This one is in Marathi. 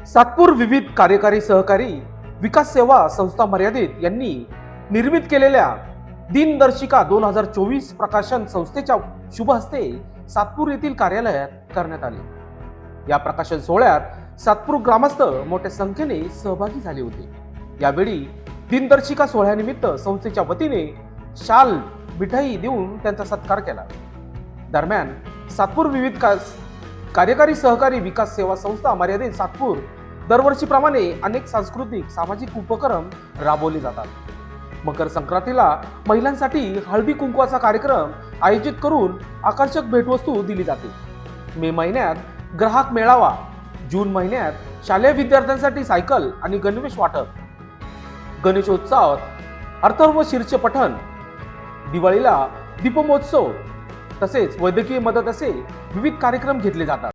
सातपूर विविध कार्यकारी सहकारी विकास सेवा संस्था मर्यादित यांनी निर्मित केलेल्या दिनदर्शिका 2024 प्रकाशन संस्थेच्या शुभ हस्ते सातपूर येथील कार्यालयात करण्यात आले। या प्रकाशन सोहळ्यात सातपूर ग्रामस्थ मोठ्या संख्येने सहभागी झाले होते। यावेळी दिनदर्शिका सोहळ्यानिमित्त संस्थेच्या वतीने शाल मिठाई देऊन त्यांचा सत्कार केला। दरम्यान सातपूर विविध कार्यकारी सहकारी विकास सेवा संस्था मर्यादित सातपूर दरवर्षीप्रमाणे अनेक सांस्कृतिक सामाजिक उपक्रम राबवले जातात। मकर संक्रांतीला महिलांसाठी हळदी कुंकवाचा कार्यक्रम आयोजित करून आकर्षक भेटवस्तू दिली जाते। मे महिन्यात ग्राहक मेळावा, जून महिन्यात शालेय विद्यार्थ्यांसाठी सायकल आणि गणवेश वाटप, गणेशोत्सवात अर्थव शीर्ष पठण, दिवाळीला दीपमहोत्सव तसेच वैद्यकीय मदत असे विविध कार्यक्रम घेतले जातात।